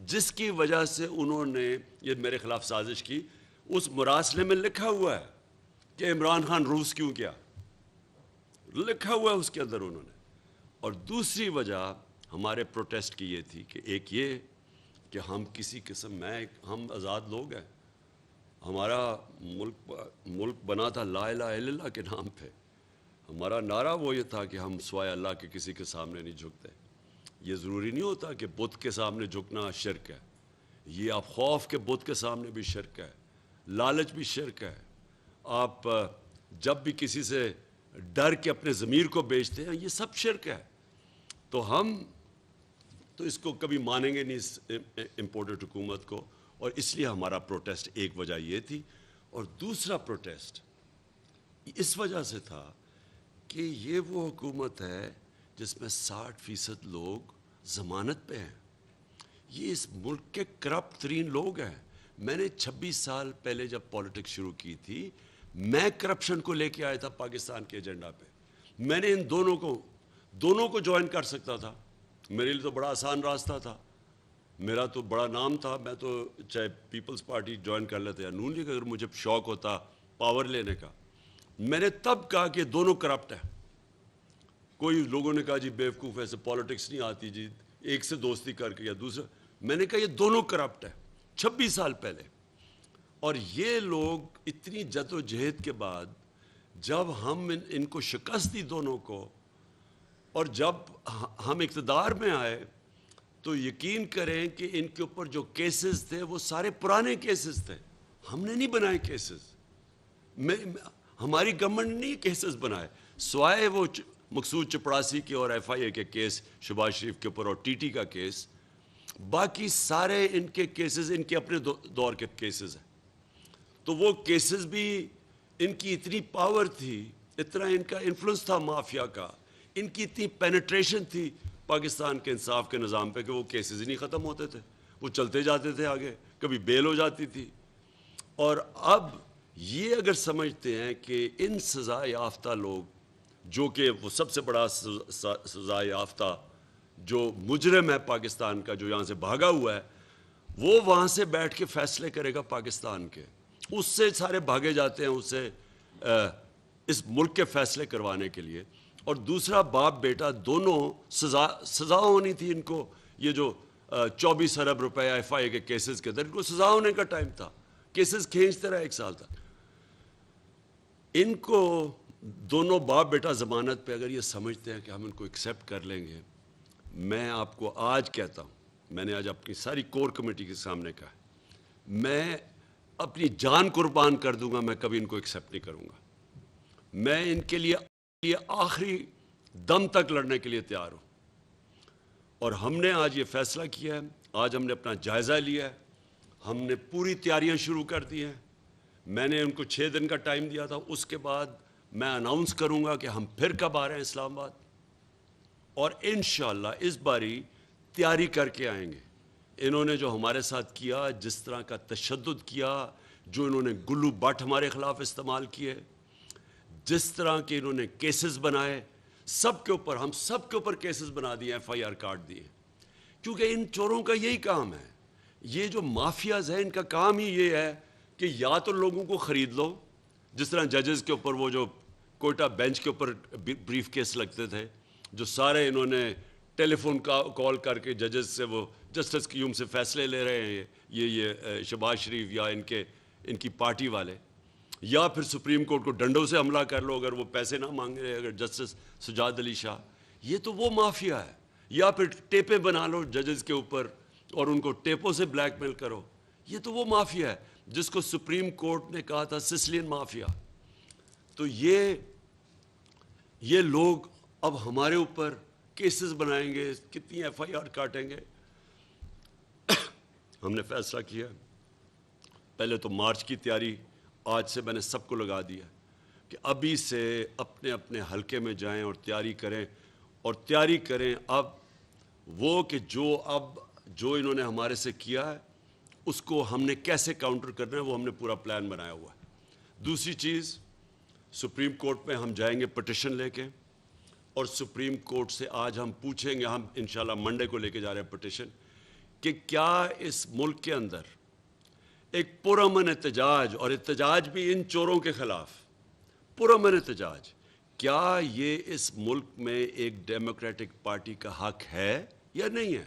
جس کی وجہ سے انہوں نے یہ میرے خلاف سازش کی. اس مراسلے میں لکھا ہوا ہے کہ عمران خان روس کیوں کیا, لکھا ہوا ہے اس کے اندر انہوں نے. اور دوسری وجہ ہمارے پروٹیسٹ کی یہ تھی کہ ایک یہ کہ ہم کسی قسم ہم آزاد لوگ ہیں, ہمارا ملک بنا تھا لا الہ الا اللہ کے نام پہ. ہمارا نعرہ وہ یہ تھا کہ ہم سوائے اللہ کے کسی کے سامنے نہیں جھکتے. یہ ضروری نہیں ہوتا کہ بت کے سامنے جھکنا شرک ہے, یہ آپ خوف کے بت کے سامنے بھی شرک ہے, لالچ بھی شرک ہے. آپ جب بھی کسی سے ڈر کے اپنے ضمیر کو بیچتے ہیں, یہ سب شرک ہے. تو ہم تو اس کو کبھی مانیں گے نہیں, اس امپورٹڈ حکومت کو. اور اس لیے ہمارا پروٹیسٹ ایک وجہ یہ تھی. اور دوسرا پروٹیسٹ اس وجہ سے تھا کہ یہ وہ حکومت ہے جس میں 60% لوگ ضمانت پہ ہیں. یہ اس ملک کے کرپٹ ترین لوگ ہیں. میں نے 26 سال پہلے جب پالیٹکس شروع کی تھی, میں کرپشن کو لے کے آیا تھا پاکستان کے ایجنڈا پہ. میں نے ان دونوں کو جوائن کر سکتا تھا. میرے لیے تو بڑا آسان راستہ تھا, میرا تو بڑا نام تھا, میں تو چاہے پیپلز پارٹی جوائن کر لیتے یا نون لیگ اگر مجھے شوق ہوتا پاور لینے کا. میں نے تب کہا کہ دونوں کرپٹ ہیں. کوئی لوگوں نے کہا جی بیوقوف ایسے پالیٹکس نہیں آتی جی, ایک سے دوستی کر کے یا دوسرا. میں نے کہا یہ دونوں کرپٹ ہیں 26 سال پہلے. اور یہ لوگ اتنی جد و جہد کے بعد جب ہم ان کو شکست دی دونوں کو, اور جب ہم اقتدار میں آئے, تو یقین کریں کہ ان کے اوپر جو کیسز تھے وہ سارے پرانے کیسز تھے. ہم نے نہیں بنائے کیسز, ہماری گورنمنٹ نے نہیں کیسز بنائے, سوائے وہ مقصود چپڑاسی کے اور ایف آئی اے کے کیس شہباز شریف کے اوپر اور ٹی ٹی کا کیس. باقی سارے ان کے کیسز ان کے اپنے دور کے کیسز ہیں. تو وہ کیسز بھی ان کی اتنی پاور تھی, اتنا ان کا انفلوئنس تھا مافیا کا, ان کی اتنی پینیٹریشن تھی پاکستان کے انصاف کے نظام پہ کہ وہ کیسز ہی نہیں ختم ہوتے تھے, وہ چلتے جاتے تھے آگے, کبھی بیل ہو جاتی تھی. اور اب یہ اگر سمجھتے ہیں کہ ان سزا یافتہ لوگ, جو کہ وہ سب سے بڑا سزا یافتہ جو مجرم ہے پاکستان کا, جو یہاں سے بھاگا ہوا ہے, وہ وہاں سے بیٹھ کے فیصلے کرے گا پاکستان کے, اس سے سارے بھاگے جاتے ہیں اس سے اس ملک کے فیصلے کروانے کے لیے. اور دوسرا باپ بیٹا دونوں سزا ہونی تھی ان کو. یہ جو 24 ارب روپے ایف آئی اے کے کیسز کے اندر ان کو سزا ہونے کا ٹائم تھا, کیسز کھینچتے رہے 1 سال تک. ان کو دونوں باپ بیٹا ضمانت پہ اگر یہ سمجھتے ہیں کہ ہم ان کو ایکسیپٹ کر لیں گے, میں آپ کو آج کہتا ہوں, میں نے آج اپنی ساری کور کمیٹی کے سامنے کہا, میں اپنی جان قربان کر دوں گا, میں کبھی ان کو ایکسیپٹ نہیں کروں گا. میں ان کے لیے آخری دم تک لڑنے کے لیے تیار ہوں. اور ہم نے آج یہ فیصلہ کیا ہے, آج ہم نے اپنا جائزہ لیا ہے, ہم نے پوری تیاریاں شروع کر دی ہیں. میں نے ان کو 6 دن کا ٹائم دیا تھا, اس کے بعد میں اناؤنس کروں گا کہ ہم پھر کب آ رہے ہیں اسلام آباد, اور انشاءاللہ اس باری تیاری کر کے آئیں گے. انہوں نے جو ہمارے ساتھ کیا, جس طرح کا تشدد کیا, جو انہوں نے گلو بٹ ہمارے خلاف استعمال کیے, جس طرح کے انہوں نے کیسز بنائے, سب کے اوپر, ہم سب کے اوپر کیسز بنا دیے, ایف آئی آر کاٹ دیے. کیونکہ ان چوروں کا یہی کام ہے. یہ جو مافیاز ہیں ان کا کام ہی یہ ہے کہ یا تو لوگوں کو خرید لو, جس طرح ججز کے اوپر وہ جو کوئٹہ بینچ کے اوپر بریف کیس لگتے تھے, جو سارے انہوں نے ٹیلی فون کال کر کے ججز سے وہ جسٹس قیوم سے فیصلے لے رہے ہیں, یہ شہباز شریف یا ان کی پارٹی والے. یا پھر سپریم کورٹ کو ڈنڈوں سے حملہ کر لو اگر وہ پیسے نہ مانگ رہے, اگر جسٹس سجاد علی شاہ, یہ تو وہ مافیا ہے. یا پھر ٹیپیں بنا لو ججز کے اوپر اور ان کو ٹیپوں سے بلیک میل کرو, یہ تو وہ مافیا ہے جس کو سپریم کورٹ نے کہا تھا سسلین مافیا. تو یہ لوگ اب ہمارے اوپر کیسز بنائیں گے, کتنی ایف آئی آر کاٹیں گے. ہم نے فیصلہ کیا, پہلے تو مارچ کی تیاری آج سے میں نے سب کو لگا دیا کہ ابھی سے اپنے اپنے حلقے میں جائیں اور تیاری کریں. اب وہ کہ جو انہوں نے ہمارے سے کیا ہے اس کو ہم نے کیسے کاؤنٹر کرنا ہے, وہ ہم نے پورا پلان بنایا ہوا ہے. دوسری چیز, سپریم کورٹ میں ہم جائیں گے پٹیشن لے کے, اور سپریم کورٹ سے آج ہم پوچھیں گے, ہم انشاءاللہ منڈے کو لے کے جا رہے ہیں پٹیشن, کہ کیا اس ملک کے اندر ایک پرامن احتجاج، اور احتجاج بھی ان چوروں کے خلاف، پرامن احتجاج، کیا یہ اس ملک میں ایک ڈیموکریٹک پارٹی کا حق ہے یا نہیں ہے؟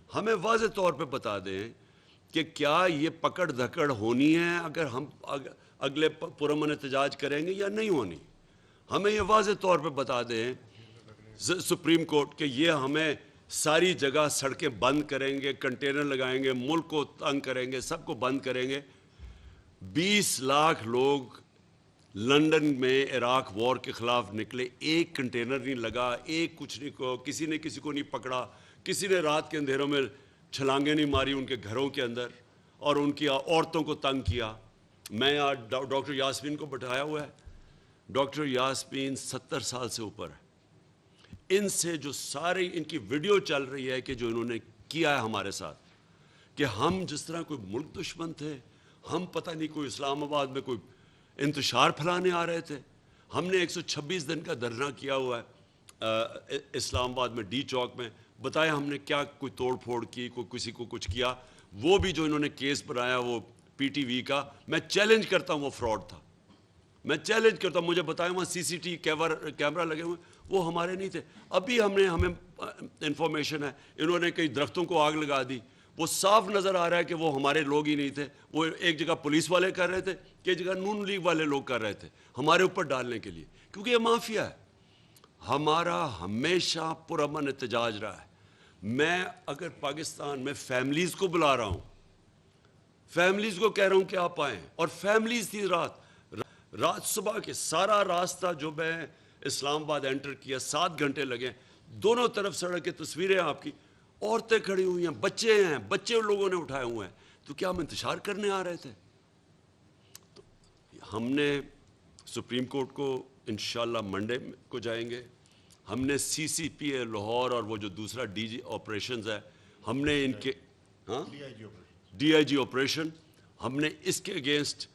ہمیں واضح طور پہ بتا دیں کہ کیا یہ پکڑ دھکڑ ہونی ہے اگر ہم اگلے پرامن احتجاج کریں گے یا نہیں ہونی؟ ہمیں یہ واضح طور پہ بتا دیں سپریم کورٹ کہ یہ ہمیں ساری جگہ سڑکیں بند کریں گے، کنٹینر لگائیں گے، ملک کو تنگ کریں گے، سب کو بند کریں گے۔ 20 لاکھ لوگ لندن میں عراق وار کے خلاف نکلے، ایک کنٹینر نہیں لگا، ایک کچھ نہیں کو، کسی نے کسی کو نہیں پکڑا، کسی نے رات کے اندھیروں میں چھلانگیں نہیں ماری ان کے گھروں کے اندر اور ان کی عورتوں کو تنگ کیا۔ میں آج ڈاکٹر یاسمین کو بٹھایا ہوا ہے، ڈاکٹر یاسمین 70 سال سے اوپر ہے، ان سے جو ساری ان کی ویڈیو چل رہی ہے کہ جو انہوں نے کیا ہے ہمارے ساتھ، کہ ہم جس طرح کوئی ملک دشمن تھے، ہم پتہ نہیں کوئی اسلام آباد میں کوئی انتشار پھیلانے آ رہے تھے۔ ہم نے 126 دن کا دھرنا کیا ہوا ہے اسلام آباد میں ڈی چوک میں، بتایا ہم نے کیا کوئی توڑ پھوڑ کی، کوئی کسی کو کچھ کیا۔ وہ بھی جو انہوں نے کیس بنایا وہ پی ٹی وی کا، میں چیلنج کرتا ہوں وہ فراڈ تھا، میں چیلنج کرتا ہوں، مجھے بتائیں وہاں سی سی ٹی کیمرہ لگے ہوئے، وہ ہمارے نہیں تھے۔ ابھی ہمیں انفارمیشن ہے انہوں نے کئی درختوں کو آگ لگا دی، وہ صاف نظر آ رہا ہے کہ وہ ہمارے لوگ ہی نہیں تھے، وہ ایک جگہ پولیس والے کر رہے تھے، ایک جگہ نون لیگ والے لوگ کر رہے تھے ہمارے اوپر ڈالنے کے لیے، کیونکہ یہ مافیا ہے۔ ہمارا ہمیشہ پرامن احتجاج رہا ہے۔ میں اگر پاکستان میں فیملیز کو بلا رہا ہوں، فیملیز کو کہہ رہا ہوں کہ آپ آئیں، اور فیملیز تھی رات صبح کے سارا راستہ جو میں اسلام آباد انٹر کیا 7 گھنٹے لگے، دونوں طرف سڑک کی تصویریں آپ کی، عورتیں کھڑی ہوئی ہیں، بچے لوگوں نے اٹھائے ہوئے ہیں، تو کیا ہم انتشار کرنے آ رہے تھے؟ تو ہم نے سپریم کورٹ کو انشاءاللہ منڈے کو جائیں گے، ہم نے سی سی پی اے لاہور اور وہ جو دوسرا ڈی جی آپریشنز ہے، ہم نے ان کے ڈی آئی جی آپریشن، ہم نے اس کے اگینسٹ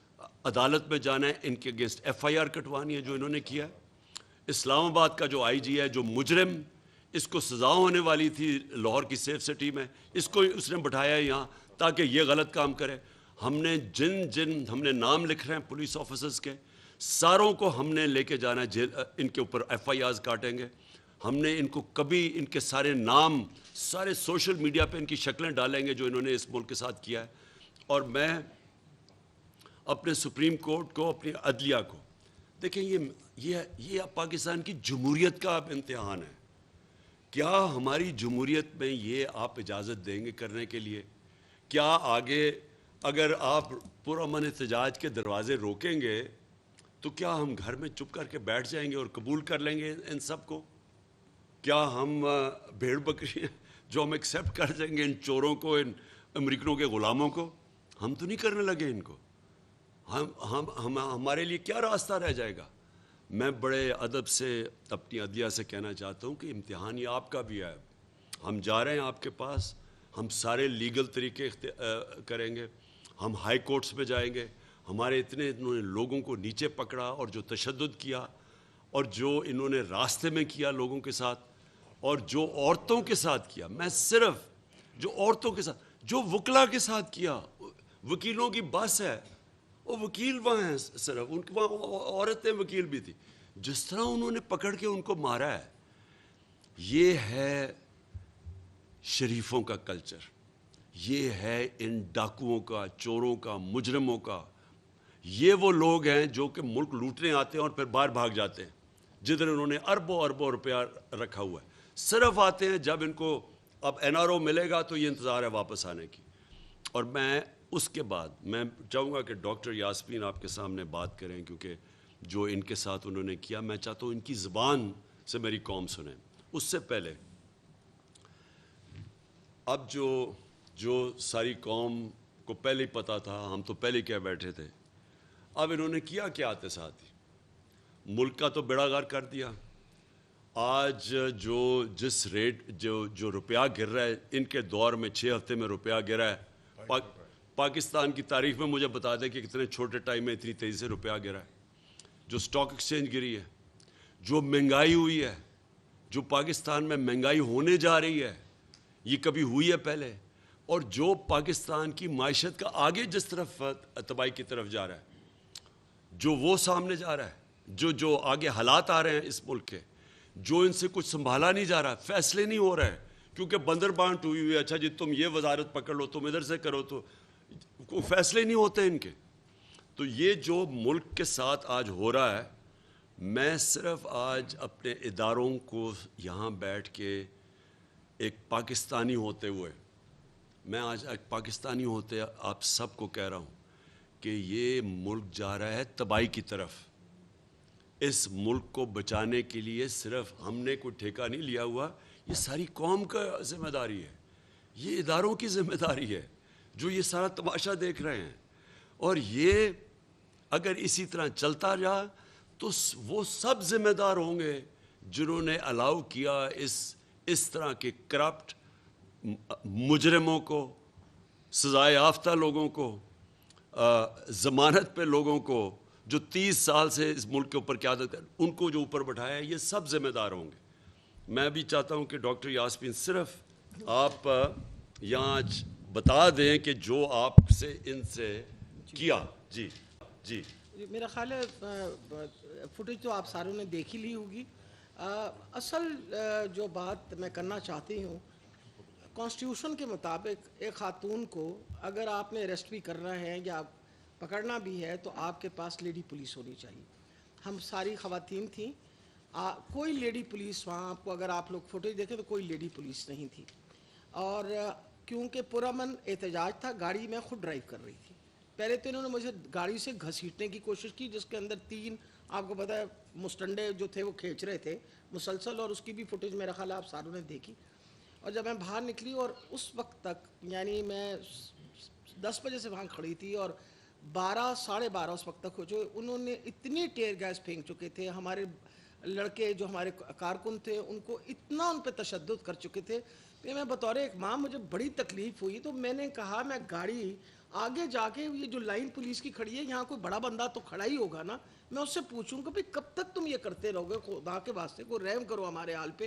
عدالت میں جانا ہے، ان کے اگینسٹ ایف آئی آر کٹوانی ہے جو انہوں نے کیا ہے۔ اسلام آباد کا جو آئی جی ہے، جو مجرم، اس کو سزا ہونے والی تھی لاہور کی سیف سٹی میں، اس کو اس نے بٹھایا ہے یہاں تاکہ یہ غلط کام کرے۔ ہم نے جن ہم نے نام لکھ رہے ہیں پولیس آفیسرز کے، ساروں کو ہم نے لے کے جانا ہے جیل، ان کے اوپر ایف آئی آرز کاٹیں گے۔ ہم نے ان کو کبھی ان کے سارے نام سارے سوشل میڈیا پہ ان کی شکلیں ڈالیں گے جو انہوں نے اس ملک کے ساتھ کیا ہے۔ اور میں اپنے سپریم کورٹ کو، اپنی عدلیہ کو، دیکھیں یہ پاکستان کی جمہوریت کا اب امتحان ہے۔ کیا ہماری جمہوریت میں یہ آپ اجازت دیں گے کرنے کے لیے؟ کیا آگے اگر آپ پرامن احتجاج کے دروازے روکیں گے تو کیا ہم گھر میں چپ کر کے بیٹھ جائیں گے اور قبول کر لیں گے ان سب کو؟ کیا ہم بھیڑ بکری جو ہم ایکسیپٹ کر دیں گے ان چوروں کو، ان امریکنوں کے غلاموں کو؟ ہم تو نہیں کرنے لگے ان کو۔ ہمارے لیے کیا راستہ رہ جائے گا؟ میں بڑے ادب سے اپنی عدلیہ سے کہنا چاہتا ہوں کہ امتحان یہ آپ کا بھی ہے۔ ہم جا رہے ہیں آپ کے پاس، ہم سارے لیگل طریقے کریں گے، ہم ہائی کورٹس میں جائیں گے۔ ہمارے انہوں نے لوگوں کو نیچے پکڑا اور جو تشدد کیا اور جو انہوں نے راستے میں کیا لوگوں کے ساتھ اور جو عورتوں کے ساتھ کیا، میں صرف جو عورتوں کے ساتھ، جو وکلا کے ساتھ کیا، وکیلوں کی بس ہے، وہ وکیل وہاں ہیں، صرف ان کے وہاں عورتیں وکیل بھی تھی، جس طرح انہوں نے پکڑ کے ان کو مارا ہے، یہ ہے شریفوں کا کلچر، یہ ہے ان ڈاکوؤں کا، چوروں کا، مجرموں کا۔ یہ وہ لوگ ہیں جو کہ ملک لوٹنے آتے ہیں اور پھر باہر بھاگ جاتے ہیں، جدھر انہوں نے اربوں اربوں روپیہ رکھا ہوا ہے، صرف آتے ہیں جب ان کو اب این آر او ملے گا تو یہ انتظار ہے واپس آنے کی۔ اور میں اس کے بعد میں چاہوں گا کہ ڈاکٹر یاسمین آپ کے سامنے بات کریں، کیونکہ جو ان کے ساتھ انہوں نے کیا، میں چاہتا ہوں ان کی زبان سے میری قوم سنیں۔ اس سے پہلے اب جو ساری قوم کو پہلے ہی پتہ تھا، ہم تو پہلے کہہ بیٹھے تھے، اب انہوں نے کیا کیا آتے ساتھ ہی ملک کا تو بیڑا غرق کر دیا۔ آج جس ریٹ جو روپیہ گر رہا ہے، ان کے دور میں 6 ہفتے میں روپیہ گرا ہے۔ پاکستان کی تاریخ میں مجھے بتا دیں کہ کتنے چھوٹے ٹائم میں اتنی تیزی سے روپیہ گرا ہے۔ جو سٹاک ایکسچینج گری ہے، جو مہنگائی ہوئی ہے، جو پاکستان میں مہنگائی ہونے جا رہی ہے، یہ کبھی ہوئی ہے پہلے؟ اور جو پاکستان کی معیشت کا آگے جس طرف تباہی کی طرف جا رہا ہے, جو وہ سامنے جا رہا ہے, جو آگے حالات آ رہے ہیں اس ملک کے, جو ان سے کچھ سنبھالا نہیں جا رہا, فیصلے نہیں ہو رہے ہیں کیونکہ بندر بانٹ ہوئی ہوئی ہے, اچھا جی تم یہ وزارت پکڑ لو, تم ادھر سے کرو, تو کوئی فیصلے نہیں ہوتے ان کے. تو یہ جو ملک کے ساتھ آج ہو رہا ہے, میں صرف آج اپنے اداروں کو یہاں بیٹھ کے ایک پاکستانی ہوتے ہوئے, میں آج ایک پاکستانی ہوتے آپ سب کو کہہ رہا ہوں کہ یہ ملک جا رہا ہے تباہی کی طرف. اس ملک کو بچانے کے لیے صرف ہم نے کوئی ٹھیکہ نہیں لیا ہوا, یہ ساری قوم کا ذمہ داری ہے, یہ اداروں کی ذمہ داری ہے جو یہ سارا تماشا دیکھ رہے ہیں. اور یہ اگر اسی طرح چلتا رہا تو وہ سب ذمہ دار ہوں گے جنہوں نے الاؤ کیا اس طرح کے کرپٹ مجرموں کو, سزائے یافتہ لوگوں کو, ضمانت پہ لوگوں کو جو 30 سال سے اس ملک کے اوپر قیادت کر, ان کو جو اوپر بٹھایا ہے, یہ سب ذمہ دار ہوں گے. میں بھی چاہتا ہوں کہ ڈاکٹر یاسمین صرف آپ یہاں بتا دیں کہ جو آپ سے ان سے کیا. جی جی میرا خیال ہے فوٹیج تو آپ ساروں نے دیکھ ہی لی ہوگی. اصل جو بات میں کرنا چاہتی ہوں, کانسٹیٹیوشن کے مطابق ایک خاتون کو اگر آپ نے اریسٹ بھی کرنا ہے یا پکڑنا بھی ہے تو آپ کے پاس لیڈی پولیس ہونی چاہیے. ہم ساری خواتین تھیں, کوئی لیڈی پولیس وہاں آپ کو, اگر آپ لوگ فوٹیج دیکھیں تو کوئی لیڈی پولیس نہیں تھی. اور کیونکہ پرامن احتجاج تھا, گاڑی میں خود ڈرائیو کر رہی تھی. پہلے تو انہوں نے مجھے گاڑی سے گھسیٹنے کی کوشش کی, جس کے اندر 3 آپ کو پتہ ہے مسٹنڈے جو تھے وہ کھینچ رہے تھے مسلسل, اور اس کی بھی فوٹیج میرا خیال آپ ساروں نے دیکھی. اور جب میں باہر نکلی اور اس وقت تک, یعنی میں 10 بجے سے وہاں کھڑی تھی اور 12 ساڑھے 12 اس وقت تک ہو چکے, انہوں نے اتنی ٹیئر گیس پھینک چکے تھے. ہمارے لڑکے جو ہمارے کارکن تھے ان کو اتنا ان پہ تشدد کر چکے تھے کہ میں بطور ایک ماں مجھے بڑی تکلیف ہوئی. تو میں نے کہا میں گاڑی آگے جا کے, یہ جو لائن پولیس کی کھڑی ہے یہاں کوئی بڑا بندہ تو کھڑا ہی ہوگا نا, میں اس سے پوچھوں کہ بھئی کب تک تم یہ کرتے رہو گے, خدا کے واسطے کو رحم کرو ہمارے حال پہ.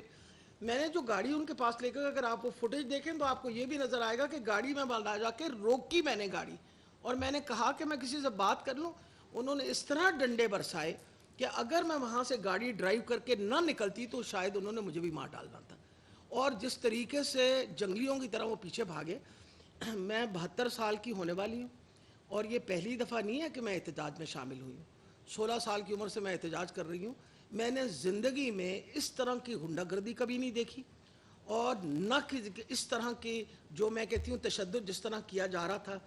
میں نے جو گاڑی ان کے پاس لے کر, اگر آپ وہ فوٹیج دیکھیں تو آپ کو یہ بھی نظر آئے گا کہ گاڑی میں بالا جا کے روکی میں نے گاڑی, اور میں نے کہا کہ میں کسی سے بات کر لوں. انہوں نے اس طرح ڈنڈے برسائے کہ اگر میں وہاں سے گاڑی ڈرائیو کر کے نہ نکلتی تو شاید انہوں نے مجھے بھی مار ڈالنا تھا. اور جس طریقے سے جنگلیوں کی طرح وہ پیچھے بھاگے. میں 72 سال کی ہونے والی ہوں, اور یہ پہلی دفعہ نہیں ہے کہ میں احتجاج میں شامل ہوئی ہوں. 16 سال کی عمر سے میں احتجاج کر رہی ہوں. میں نے زندگی میں اس طرح کی غنڈہ گردی کبھی نہیں دیکھی, اور نہ اس طرح کی جو میں کہتی ہوں تشدد جس طرح کیا جا رہا تھا,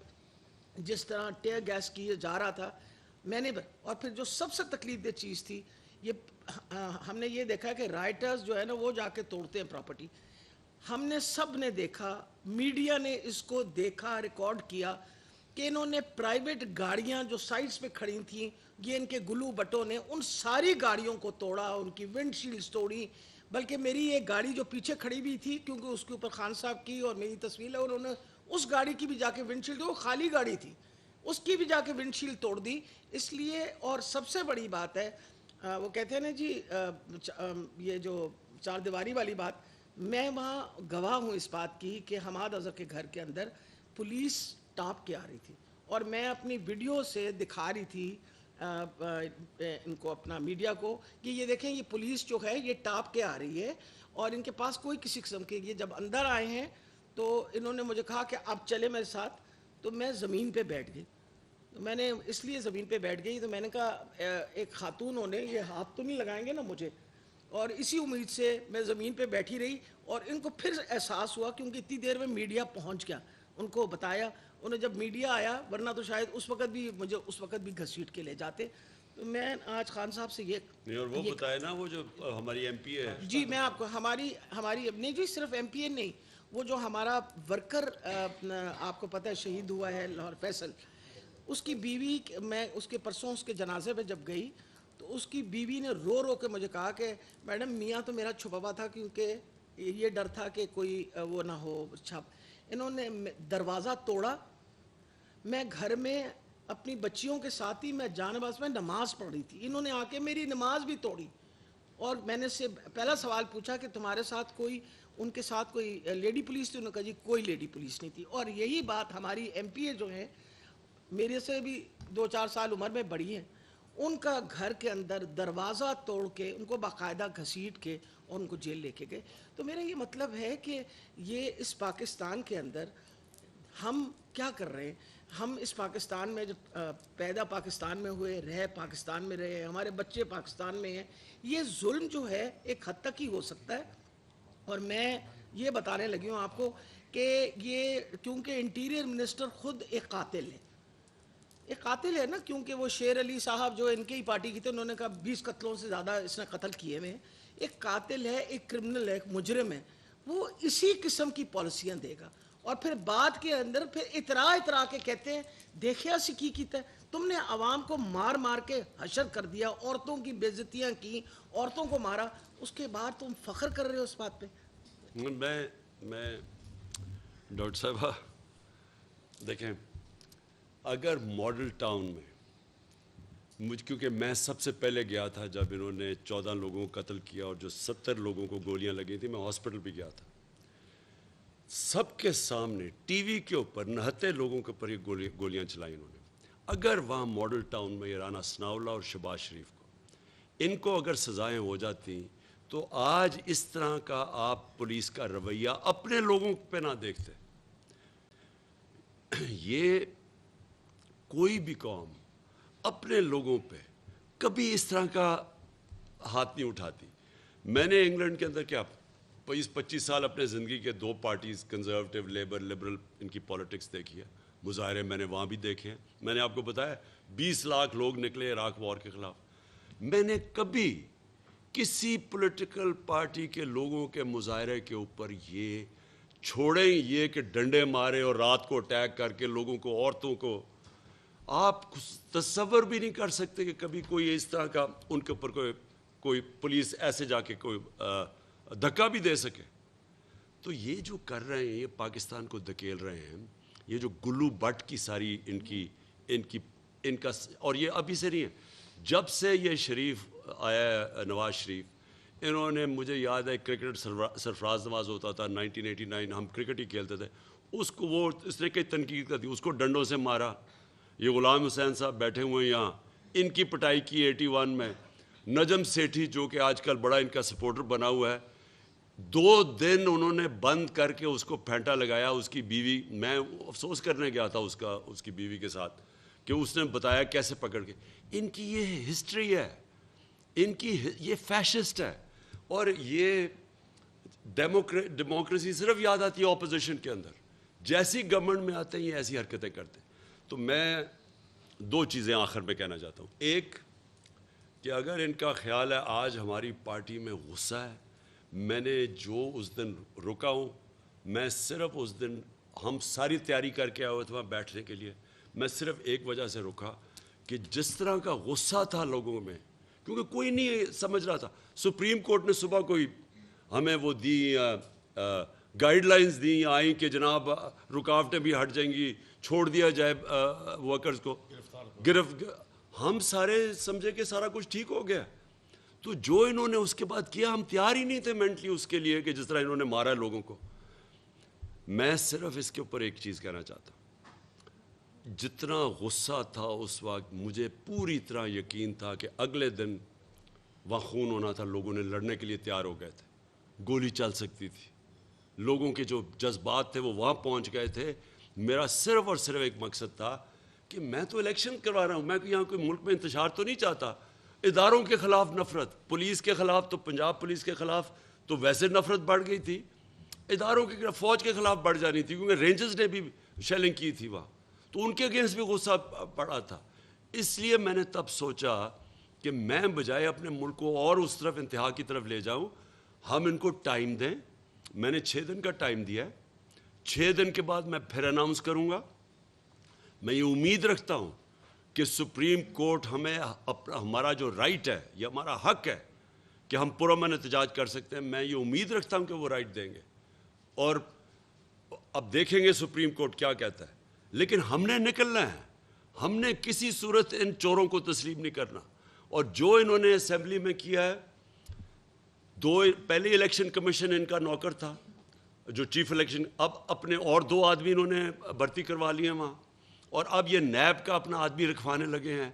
جس طرح ٹیئر گیس کیا جا رہا تھا میں نے. اور پھر جو سب سے تکلیف دہ چیز تھی, یہ ہم نے یہ دیکھا کہ رائٹرز جو ہے نا وہ جا کے توڑتے ہیں پراپرٹی. ہم نے سب نے دیکھا, میڈیا نے اس کو دیکھا, ریکارڈ کیا کہ انہوں نے پرائیویٹ گاڑیاں جو سائٹس پہ کھڑی تھیں, یہ ان کے گلو بٹوں نے ان ساری گاڑیوں کو توڑا, ان کی ونڈ شیلڈز توڑی. بلکہ میری ایک گاڑی جو پیچھے کھڑی بھی تھی, کیونکہ اس کے اوپر خان صاحب کی اور میری تصویر ہے, انہوں نے اس گاڑی کی بھی جا کے ونڈ شیلڈ, وہ خالی گاڑی تھی, اس کی بھی جا کے ونڈ شیلڈ توڑ دی. اس لیے, اور سب سے بڑی بات ہے, وہ کہتے ہیں نا جی یہ جو 4 دیواری والی بات, میں وہاں گواہ ہوں اس بات کی کہ حماد اظہر کے گھر کے اندر پولیس ٹاپ کے آ رہی تھی, اور میں اپنی ویڈیو سے دکھا رہی تھی ان کو, اپنا میڈیا کو, کہ یہ دیکھیں یہ پولیس جو ہے یہ ٹاپ کے آ رہی ہے, اور ان کے پاس کوئی کسی قسم کے. یہ جب اندر آئے ہیں تو انہوں نے مجھے کہا کہ آپ چلے میرے ساتھ, تو میں زمین پہ بیٹھ گئی. میں نے اس لیے زمین پہ بیٹھ گئی, تو میں نے کہا ایک خاتون ہونے یہ ہاتھ تو نہیں لگائیں گے نا مجھے, اور اسی امید سے میں زمین پہ بیٹھی رہی. اور ان کو پھر احساس ہوا, کیونکہ اتنی دیر میں میڈیا پہنچ گیا, ان کو بتایا, انہیں جب میڈیا آیا, ورنہ تو شاید اس وقت بھی مجھے اس وقت بھی گھسیٹ کے لے جاتے. تو میں آج خان صاحب سے یہ اور وہ بتایا نا, وہ جو ہماری ایم پی ہے, جی میں آپ کو ہماری نہیں جی صرف ایم پی اے نہیں, وہ جو ہمارا ورکر آپ کو پتہ ہے شہید ہوا ہے لاہور, فیصل, اس کی بیوی, میں اس کے پرسوں اس کے جنازے پہ جب گئی تو اس کی بیوی نے رو رو کے مجھے کہا کہ میڈم میاں تو میرا چھپا ہوا تھا, کیونکہ یہ ڈر تھا کہ کوئی وہ نہ ہو چھپ. انہوں نے دروازہ توڑا, میں گھر میں اپنی بچیوں کے ساتھ ہی میں جانباز میں نماز پڑھ رہی تھی, انہوں نے آ کے میری نماز بھی توڑی. اور میں نے سے پہلا سوال پوچھا کہ تمہارے ساتھ کوئی ان کے ساتھ کوئی لیڈی پولیس تھی؟ انہوں نے کہا جی کوئی لیڈی پولیس نہیں تھی. اور یہی بات ہماری ایم پی اے جو ہیں میرے سے بھی 2-4 سال عمر میں بڑی ہیں, ان کا گھر کے اندر دروازہ توڑ کے ان کو باقاعدہ گھسیٹ کے اور ان کو جیل لے کے گئے. تو میرا یہ مطلب ہے کہ یہ اس پاکستان کے اندر ہم کیا کر رہے ہیں. ہم اس پاکستان میں جب پیدا پاکستان میں ہوئے, رہے پاکستان میں رہے, ہمارے بچے پاکستان میں ہیں, یہ ظلم جو ہے ایک حد تک ہی ہو سکتا ہے. اور میں یہ بتانے لگی ہوں آپ کو کہ یہ کیونکہ انٹیریئر منسٹر خود ایک قاتل ہے, ایک قاتل ہے نا, کیونکہ وہ شیر علی صاحب جو ان کی ہی پارٹی کی تھے, انہوں نے کہا 20 قتلوں سے زیادہ اس نے قتل کیے ہوئے ہیں. ایک قاتل ہے, ایک کرمنل ہے, ایک مجرم ہے, وہ اسی قسم کی پالیسیاں دے گا. اور پھر بعد کے اندر پھر اترا کے کہتے ہیں دیکھیا سی کی کیتا ہے, تم نے عوام کو مار مار کے حشر کر دیا, عورتوں کی بے عزتیاں کی, عورتوں کو مارا, اس کے بعد تم فخر کر رہے ہو اس بات پہ. میں ڈاکٹر صاحبہ دیکھیں, اگر ماڈل ٹاؤن میں کیونکہ میں سب سے پہلے گیا تھا جب انہوں نے 14 لوگوں کو قتل کیا اور جو 70 لوگوں کو گولیاں لگی تھیں, میں ہاسپٹل بھی گیا تھا, سب کے سامنے ٹی وی کے اوپر 69 لوگوں کے اوپر یہ گولیاں چلائیں انہوں نے. اگر وہاں ماڈل ٹاؤن میں یہ رانا ثناء اللہ اور شہباز شریف ان کو اگر سزائیں ہو جاتی تو آج اس طرح کا آپ پولیس کا رویہ اپنے لوگوں پہ نہ دیکھتے. یہ کوئی بھی قوم اپنے لوگوں پہ کبھی اس طرح کا ہاتھ نہیں اٹھاتی. میں نے انگلینڈ کے اندر کیا 25 سال اپنے زندگی کے 2 پارٹیز, کنزرویٹو, لیبر, لبرل, ان کی پالیٹکس دیکھی ہے. مظاہرے میں نے وہاں بھی دیکھے ہیں. میں نے آپ کو بتایا 20 لاکھ لوگ نکلے عراق وار کے خلاف. میں نے کبھی کسی پولیٹیکل پارٹی کے لوگوں کے مظاہرے کے اوپر یہ چھوڑیں یہ کہ ڈنڈے مارے اور رات کو اٹیک کر کے لوگوں کو, عورتوں کو, آپ تصور بھی نہیں کر سکتے کہ کبھی کوئی اس طرح کا ان کے اوپر کوئی پولیس ایسے جا کے کوئی دھکا بھی دے سکے. تو یہ جو کر رہے ہیں, یہ پاکستان کو دھکیل رہے ہیں, یہ جو گلو بٹ کی ساری ان کا, اور یہ ابھی سے نہیں ہے, جب سے یہ شریف آیا نواز شریف, انہوں نے, مجھے یاد ہے کرکٹ سرفراز نواز ہوتا تھا 1989, ہم کرکٹ ہی کھیلتے تھے, اس کو وہ اس نے کئی تنقید کر دی, اس کو ڈنڈوں سے مارا. یہ غلام حسین صاحب بیٹھے ہوئے ہیں یہاں, ان کی پٹائی کی 81 میں. نجم سیٹھی جو کہ آج کل بڑا ان کا سپورٹر بنا ہوا ہے, 2 دن انہوں نے بند کر کے اس کو پھینٹا لگایا. اس کی بیوی, میں افسوس کرنے گیا تھا اس کی بیوی کے ساتھ کہ اس نے بتایا کیسے پکڑ کے. ان کی یہ ہسٹری ہے, ان کی یہ فیشسٹ ہے, اور یہ ڈیموکریسی صرف یاد آتی ہے اپوزیشن کے اندر, جیسی گورنمنٹ میں آتے ہیں یہ ایسی حرکتیں کرتے ہیں. تو میں 2 چیزیں آخر میں کہنا چاہتا ہوں. ایک کہ اگر ان کا خیال ہے آج ہماری پارٹی میں غصہ ہے, میں نے جو اس دن رکا ہوں, میں صرف اس دن, ہم ساری تیاری کر کے آئے ہوئے تھے وہاں بیٹھنے کے لیے, میں صرف ایک وجہ سے رکا کہ جس طرح کا غصہ تھا لوگوں میں, کیونکہ کوئی نہیں سمجھ رہا تھا. سپریم کورٹ نے صبح کوئی ہمیں وہ دی گائیڈ لائنز دیں آئیں کہ جناب رکاوٹیں بھی ہٹ جائیں گی, چھوڑ دیا جائے ورکرز کو, ہم سارے سمجھے کہ سارا کچھ ٹھیک ہو گیا. تو جو انہوں نے اس کے بعد کیا, ہم تیار ہی نہیں تھے مینٹلی اس کے لیے کہ جس طرح انہوں نے مارا لوگوں کو. میں صرف اس کے اوپر ایک چیز کہنا چاہتا ہوں, جتنا غصہ تھا اس وقت, مجھے پوری طرح یقین تھا کہ اگلے دن وہاں خون ہونا تھا, لوگوں نے لڑنے کے لیے تیار ہو گئے تھے, گولی چل سکتی تھی, لوگوں کے جو جذبات تھے وہ وہاں پہنچ گئے تھے. میرا صرف اور صرف ایک مقصد تھا کہ میں تو الیکشن کروا رہا ہوں, میں یہاں کوئی ملک میں انتشار تو نہیں چاہتا. اداروں کے خلاف نفرت, پولیس کے خلاف تو پنجاب پولیس کے خلاف تو ویسے نفرت بڑھ گئی تھی, اداروں کے خلاف, فوج کے خلاف بڑھ جانی تھی, کیونکہ رینجرز نے بھی شیلنگ کی تھی وہاں, تو ان کے اگینسٹ بھی غصہ پڑا تھا. اس لیے میں نے تب سوچا کہ میں بجائے اپنے ملک کو اور اس طرف انتہا کی طرف لے جاؤں, ہم ان کو ٹائم دیں. میں نے 6 دن کا ٹائم دیا ہے, 6 دن کے بعد میں پھر اناؤنس کروں گا. میں یہ امید رکھتا ہوں کہ سپریم کورٹ ہمیں ہمارا جو رائٹ ہے, یہ ہمارا حق ہے کہ ہم پرامن احتجاج کر سکتے ہیں, میں یہ امید رکھتا ہوں کہ وہ رائٹ دیں گے, اور اب دیکھیں گے سپریم کورٹ کیا کہتا ہے. لیکن ہم نے نکلنا ہے, ہم نے کسی صورت ان چوروں کو تسلیم نہیں کرنا. اور جو انہوں نے اسمبلی میں کیا ہے, پہلے الیکشن کمیشن ان کا نوکر تھا, جو چیف الیکشن، اب اپنے اور 2 آدمی انہوں نے بھرتی کروا لیے ہیں وہاں، اور اب یہ نیب کا اپنا آدمی رکھوانے لگے ہیں.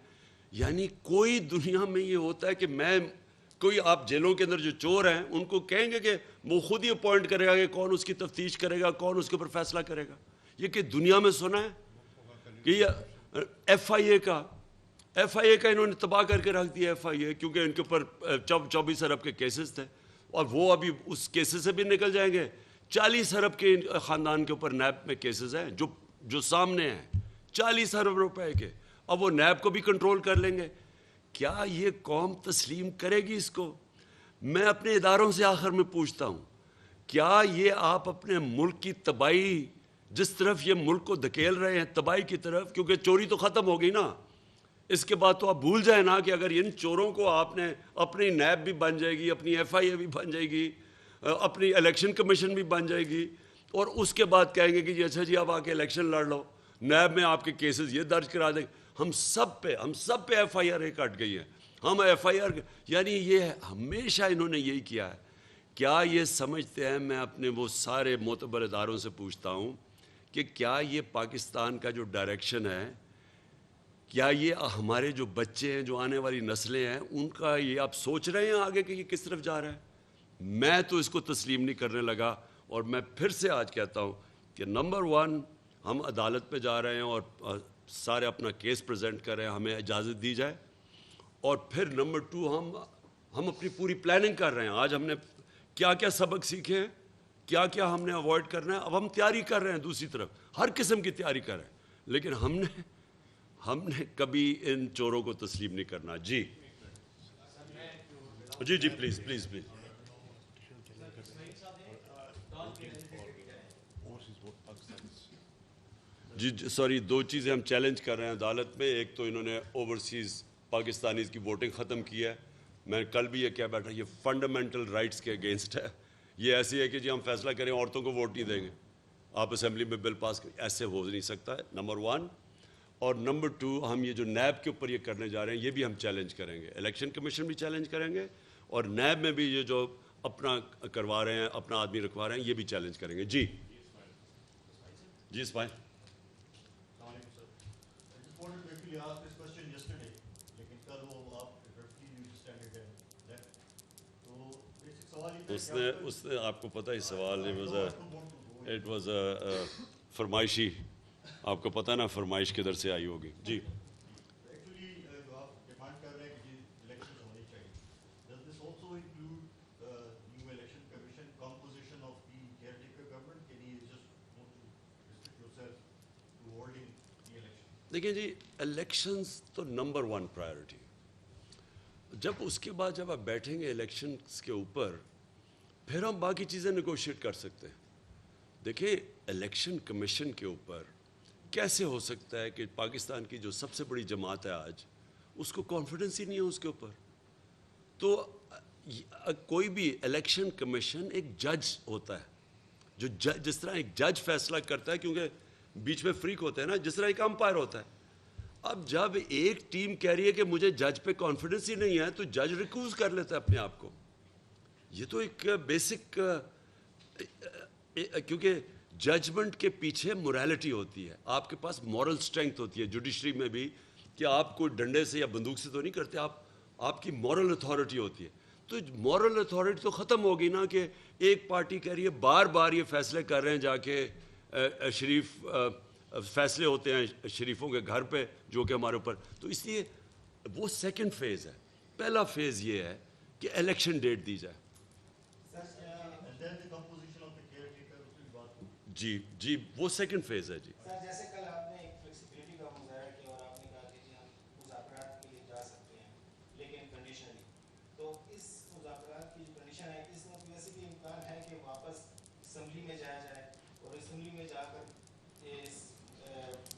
یعنی کوئی دنیا میں یہ ہوتا ہے کہ کوئی آپ جیلوں کے اندر جو چور ہیں ان کو کہیں گے کہ وہ خود ہی اپوائنٹ کرے گا کہ کون اس کی تفتیش کرے گا، کون اس کے اوپر فیصلہ کرے گا. یہ کہ دنیا میں سنا ہے کہ یہ ایف آئی اے کا انہوں نے تباہ کر کے رکھ دیا. ایف آئی اے کیونکہ ان کے اوپر 24 ارب کے کیسز تھے، اور وہ ابھی اس کیسز سے بھی نکل جائیں گے. 40 ارب کے خاندان کے اوپر نیب میں کیسز ہیں جو سامنے ہیں، 40 ارب روپے کے. اب وہ نیب کو بھی کنٹرول کر لیں گے. کیا یہ قوم تسلیم کرے گی اس کو؟ میں اپنے اداروں سے آخر میں پوچھتا ہوں، کیا یہ آپ اپنے ملک کی تباہی، جس طرف یہ ملک کو دھکیل رہے ہیں تباہی کی طرف، کیونکہ چوری تو ختم ہو گئی نا، اس کے بعد تو آپ بھول جائیں نا کہ اگر ان چوروں کو آپ نے، اپنی نیب بھی بن جائے گی، اپنی ایف آئی اے بھی بن جائے گی، اپنی الیکشن کمیشن بھی بن جائے گی، اور اس کے بعد کہیں گے کہ جی اچھا جی اب آ کے الیکشن لڑ لو، نیب میں آپ کے کیسز یہ درج کرا دیں. ہم سب پہ ایف آئی آر کٹ گئی ہے. ہم ایف آئی آر، یعنی یہ ہمیشہ انہوں نے یہی کیا ہے. کیا یہ سمجھتے ہیں، میں اپنے وہ سارے معتبر اداروں سے پوچھتا ہوں کہ کیا یہ پاکستان کا جو ڈائریکشن ہے، کیا یہ ہمارے جو بچے ہیں، جو آنے والی نسلیں ہیں، ان کا یہ آپ سوچ رہے ہیں آگے کہ یہ کس طرف جا رہا ہے؟ میں تو اس کو تسلیم نہیں کرنے لگا. اور میں پھر سے آج کہتا ہوں کہ نمبر 1 ہم عدالت پہ جا رہے ہیں اور سارے اپنا کیس پریزنٹ کر رہے ہیں، ہمیں اجازت دی جائے. اور پھر نمبر 2 ہم اپنی پوری پلاننگ کر رہے ہیں. آج ہم نے کیا کیا سبق سیکھے ہیں، کیا کیا ہم نے اوائڈ کرنا ہے. اب ہم تیاری کر رہے ہیں، دوسری طرف ہر قسم کی تیاری کر رہے ہیں، لیکن ہم نے کبھی ان چوروں کو تسلیم نہیں کرنا. جی پلیز. جی سوری، 2 چیزیں ہم چیلنج کر رہے ہیں عدالت میں. ایک تو انہوں نے اوورسیز پاکستانیز کی ووٹنگ ختم کی ہے. میں کل بھی یہ کہہ بیٹھا، یہ فنڈامنٹل رائٹس کے اگینسٹ ہے. یہ ایسی ہے کہ جی ہم فیصلہ کریں عورتوں کو ووٹ نہیں دیں گے، آپ اسمبلی میں بل پاس کریں، ایسے ہو نہیں سکتا ہے. نمبر 1. اور نمبر 2، ہم یہ جو نیب کے اوپر یہ کرنے جا رہے ہیں، یہ بھی ہم چیلنج کریں گے. الیکشن کمیشن بھی چیلنج کریں گے، اور نیب میں بھی یہ جو اپنا کروا رہے ہیں، اپنا آدمی رکھوا رہے ہیں، یہ بھی چیلنج کریں گے. جی اسماعیل. اس نے آپ کو پتہ ہی سوال اٹ واز فرمائشی، آپ کو پتہ نا فرمائش کدھر سے آئی ہوگی. جی دیکھیں جی، الیکشنز تو نمبر 1 پرائیورٹی. جب اس کے بعد جب آپ بیٹھیں گے الیکشنز کے اوپر، پھر ہم باقی چیزیں نیگوشیٹ کر سکتے ہیں. دیکھیں الیکشن کمیشن کے اوپر کیسے ہو سکتا ہے کہ پاکستان کی جو سب سے بڑی جماعت ہے آج، اس کو کانفیڈنس ہی نہیں ہے اس کے اوپر. تو کوئی بھی الیکشن کمیشن ایک جج ہوتا ہے، جو جس طرح ایک جج فیصلہ کرتا ہے، کیونکہ بیچ میں فریق ہوتے ہیں نا، جس طرح ایک امپائر ہوتا ہے. اب جب ایک ٹیم کہہ رہی ہے کہ مجھے جج پہ کانفیڈنس ہی نہیں ہے، تو جج ریکوز کر لیتا ہے اپنے آپ کو. یہ تو ایک بیسک، کیونکہ ججمنٹ کے پیچھے موریلٹی ہوتی ہے، آپ کے پاس مورل سٹرینگتھ ہوتی ہے جوڈیشری میں بھی، کہ آپ کوئی ڈنڈے سے یا بندوق سے تو نہیں کرتے، آپ کی مورل اتھارٹی ہوتی ہے. تو مورل اتھارٹی تو ختم ہوگی نا، کہ ایک پارٹی کہہ رہی ہے، بار بار یہ فیصلے کر رہے ہیں، جا کے شریف فیصلے ہوتے ہیں شریفوں کے گھر پہ، جو کہ ہمارے اوپر. تو اس لیے وہ سیکنڈ فیز ہے. پہلا فیز یہ ہے کہ الیکشن ڈیٹ دی جائے. جی وہ سیکنڈ فیز ہے. جی جیسے کل آپ نے ایک فلیکسیبلٹی کا مظاہرہ کیا اور آپ نے کہا کہ جی ہم مذاکرات کے لیے جا سکتے ہیں لیکن کنڈیشنلی. تو اس مذاکرات کی جو کنڈیشن ہے، اس میں ویسے بھی امکان ہے کہ واپس اسمبلی میں جایا جائے اور اسمبلی میں جا کر اس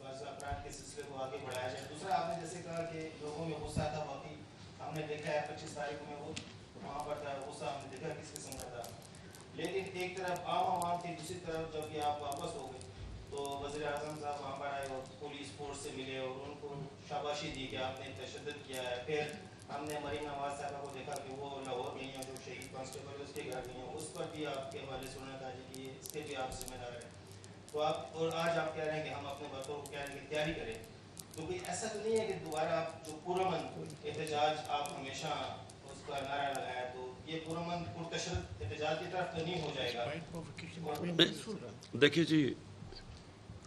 مذاکرات کے سلسلے کو آگے بڑھایا جائے. دوسرا آپ نے جیسے کہا کہ لوگوں میں غصہ تھا، باقی ہم نے دیکھا ہے 25 تاریخ میں وہ وہاں پر تھا، غصہ ہم نے دیکھا کس قسم کا تھا. لیکن ایک طرف عام عوام تھی، دوسری طرف جب یہ آپ واپس ہو گئے تو وزیر اعظم صاحب وہاں پر آئے اور پولیس فورس سے ملے اور ان کو شاباشی دی کہ آپ نے تشدد کیا ہے. پھر ہم نے مریم نواز صاحبہ کو دیکھا کہ وہ لاہور گئی ہیں جو شہید کانسٹیبل اس کے گھر گئی ہیں, اس پر بھی آپ کے حوالے سے انہوں نے کہا کہ اس کے بھی آپ ذمہ دار ہیں. تو آپ اور آج آپ کہہ رہے ہیں کہ ہم اپنے بچوں کو کہہ رہے ہیں کہ تیاری کریں. تو کوئی ایسا تو نہیں ہے کہ دوبارہ آپ جو پرامن احتجاج آپ ہمیشہ اس کا نعرہ لگایا, تو یہ پرامن پرتشدد احتجاج کی طرف تو نہیں ہو جائے گا؟ دیکھیے جی,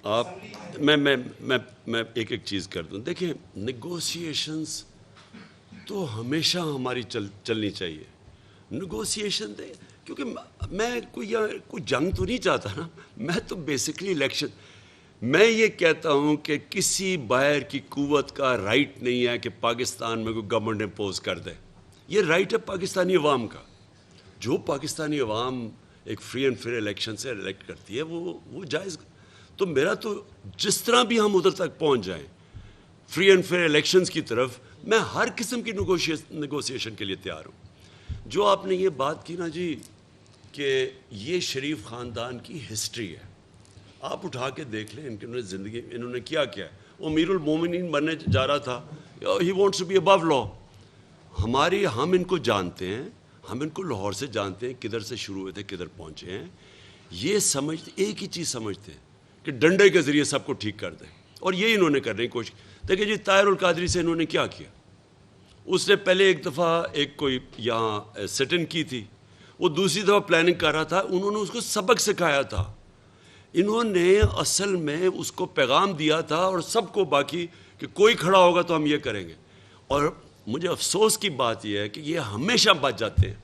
آپ میں ایک چیز کر دوں. دیکھیں, نیگوسیشنز تو ہمیشہ ہماری چلنی چاہیے. نیگوسیشن دے, کیونکہ میں کوئی جنگ تو نہیں چاہتا نا. میں تو بیسکلی الیکشن, میں یہ کہتا ہوں کہ کسی باہر کی قوت کا رائٹ نہیں ہے کہ پاکستان میں کوئی گورنمنٹ امپوز کر دے. یہ رائٹ ہے پاکستانی عوام کا. جو پاکستانی عوام ایک فری اینڈ فیئر الیکشن سے الیکٹ کرتی ہے وہ جائز. تو میرا تو جس طرح بھی ہم ادھر تک پہنچ جائیں فری اینڈ فیئر الیکشنز کی طرف, میں ہر قسم کی نیگوسیشن کے لیے تیار ہوں. جو آپ نے یہ بات کی نا جی کہ یہ شریف خاندان کی ہسٹری ہے, آپ اٹھا کے دیکھ لیں ان کی زندگی انہوں نے کیا کیا ہے. وہ امیر المومنین بننے جا رہا تھا, ہی وانٹس ٹو بی ابو لا. ہم ان کو جانتے ہیں, ہم ان کو لاہور سے جانتے ہیں, کدھر سے شروع ہوئے تھے کدھر پہنچے ہیں. یہ سمجھتے, ایک ہی چیز سمجھتے ہیں کہ ڈنڈے کے ذریعے سب کو ٹھیک کر دیں, اور یہی انہوں نے کرنے کی کوشش. دیکھیں جی, طاہر القادری سے انہوں نے کیا کیا. اس نے پہلے ایک دفعہ ایک کوئی یہاں سٹ ان کی تھی, وہ دوسری دفعہ پلاننگ کر رہا تھا, انہوں نے اس کو سبق سکھایا تھا. انہوں نے اصل میں اس کو پیغام دیا تھا اور سب کو باقی کہ کوئی کھڑا ہوگا تو ہم یہ کریں گے. اور مجھے افسوس کی بات یہ ہے کہ یہ ہمیشہ بچ جاتے ہیں.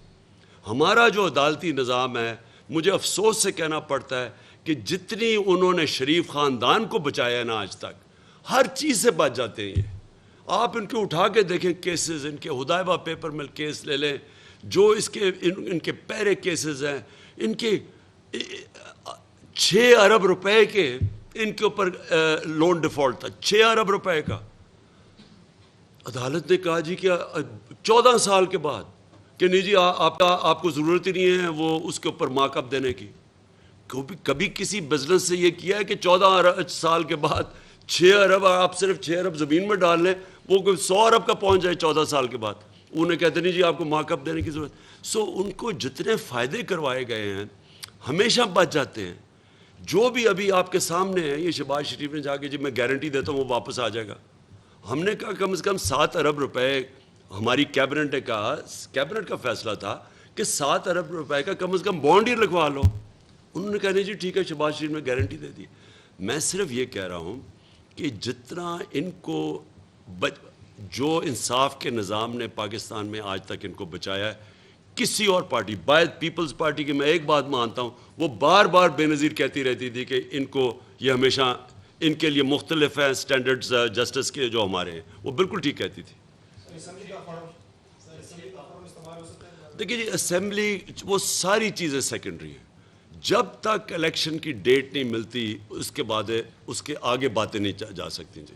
ہمارا جو عدالتی نظام ہے, مجھے افسوس سے کہنا پڑتا ہے کہ جتنی انہوں نے شریف خاندان کو بچایا ہے نا آج تک, ہر چیز سے بچ جاتے ہیں یہ. آپ ان کو اٹھا کے دیکھیں کیسز, ان کے ہدایبہ پیپر مل کیس لے لیں, جو اس کے ان کے پیرے کیسز ہیں, ان کے 6 ارب روپے کے ان کے اوپر لون ڈیفالٹ تھا, 6 ارب روپے کا. عدالت نے کہا جی کہ 14 سال کے بعد کہ نہیں جی آپ کو ضرورت ہی نہیں ہے وہ اس کے اوپر مارک اپ دینے کی. کبھی کسی بزنس سے یہ کیا ہے کہ 14 سال کے بعد 6 ارب, آپ صرف 6 ارب زمین میں ڈال لیں, وہ 100 ارب کا پہنچ جائے 14 سال کے بعد. انہیں کہتے نہیں جی آپ کو مارک اپ دینے کی ضرورت. سو ان کو جتنے فائدے کروائے گئے ہیں ہمیشہ بچ جاتے ہیں. جو بھی ابھی آپ کے سامنے ہے, یہ شہباز شریف نے جا کے جی میں گارنٹی دیتا ہوں وہ واپس آ جائے گا. ہم نے کہا کم از کم 7 ارب روپے, ہماری کیبنٹ نے کہا, کیبنٹ کا فیصلہ تھا کہ 7 ارب روپے کا کم از کم بانڈ ہی لگوا لو. انہوں نے کہا نہیں جی ٹھیک ہے, شہباز شریف نے گارنٹی دے دی. میں صرف یہ کہہ رہا ہوں کہ جتنا ان کو جو انصاف کے نظام نے پاکستان میں آج تک ان کو بچایا ہے, کسی اور پارٹی, باید پیپلز پارٹی کی میں ایک بات مانتا ہوں, وہ بار بار بے نظیر کہتی رہتی تھی کہ ان کو یہ ہمیشہ ان کے لیے مختلف ہیں سٹینڈرڈز جسٹس کے جو ہمارے ہیں, وہ بالکل ٹھیک کہتی تھی. دیکھیے جی, اسمبلی وہ ساری چیزیں سیکنڈری ہیں. جب تک الیکشن کی ڈیٹ نہیں ملتی اس کے بعد اس کے آگے باتیں نہیں جا سکتی. جی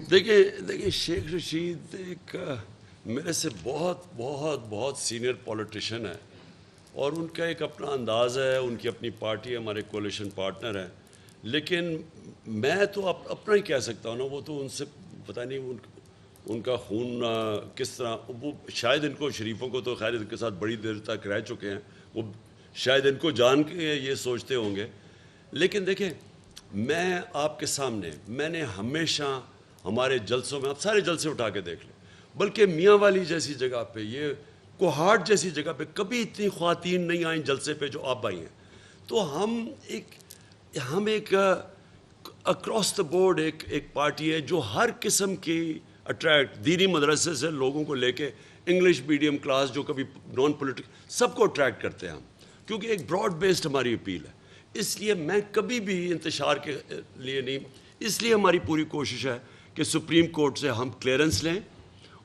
دیکھیں شیخ رشید ایک میرے سے بہت سینئر پولیٹیشین ہے, اور ان کا ایک اپنا انداز ہے, ان کی اپنی پارٹی ہے, ہمارے کولیشن پارٹنر ہیں. لیکن میں تو اپنا ہی کہہ سکتا ہوں نا, وہ تو ان سے پتہ نہیں ان کا خون کس طرح, وہ شاید ان کو شریفوں کو تو خیر ان کے ساتھ بڑی دیر تک رہ چکے ہیں, وہ شاید ان کو جان کے یہ سوچتے ہوں گے. لیکن دیکھیں, میں آپ کے سامنے, میں نے ہمیشہ ہمارے جلسوں میں, آپ سارے جلسے اٹھا کے دیکھ لیں, بلکہ میاں والی جیسی جگہ پہ, یہ کوہاٹ جیسی جگہ پہ کبھی اتنی خواتین نہیں آئیں جلسے پہ جو آپ آئی ہیں. تو ہم ایک اکراس دا بورڈ ایک پارٹی ہے جو ہر قسم کی اٹریکٹ, دینی مدرسے سے لوگوں کو لے کے انگلش میڈیم کلاس جو کبھی نان پولیٹیکل, سب کو اٹریکٹ کرتے ہیں ہم, کیونکہ ایک براڈ بیسڈ ہماری اپیل ہے. اس لیے میں کبھی بھی انتشار کے لیے نہیں, اس لیے ہماری پوری کوشش ہے کہ سپریم کورٹ سے ہم کلیئرنس لیں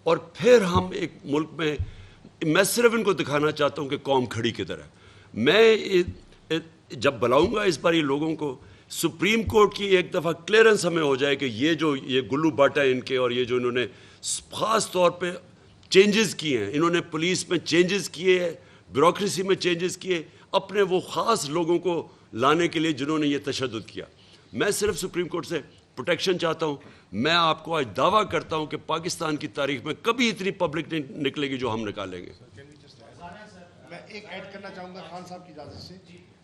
اور پھر ہم ایک ملک میں صرف ان کو دکھانا چاہتا ہوں کہ قوم کھڑی کدھر ہے. میں جب بلاؤں گا اس بار یہ لوگوں کو, سپریم کورٹ کی ایک دفعہ کلیئرنس ہمیں ہو جائے کہ یہ گلو بٹ ہے ان کے, اور یہ جو انہوں نے خاص طور پہ چینجز کیے ہیں, انہوں نے پولیس میں چینجز کیے, بیوروکریسی میں چینجز کیے, اپنے وہ خاص لوگوں کو لانے کے لیے جنہوں نے یہ تشدد کیا. میں صرف سپریم کورٹ سے پروٹیکشن چاہتا ہوں. میں آپ کو آج دعویٰ کرتا ہوں کہ پاکستان کی تاریخ میں کبھی اتنی پبلک نہیں نکلے گی جو ہم نکالیں گے. میں ایک ایڈ کرنا چاہوں گا خان صاحب کی اجازت سے.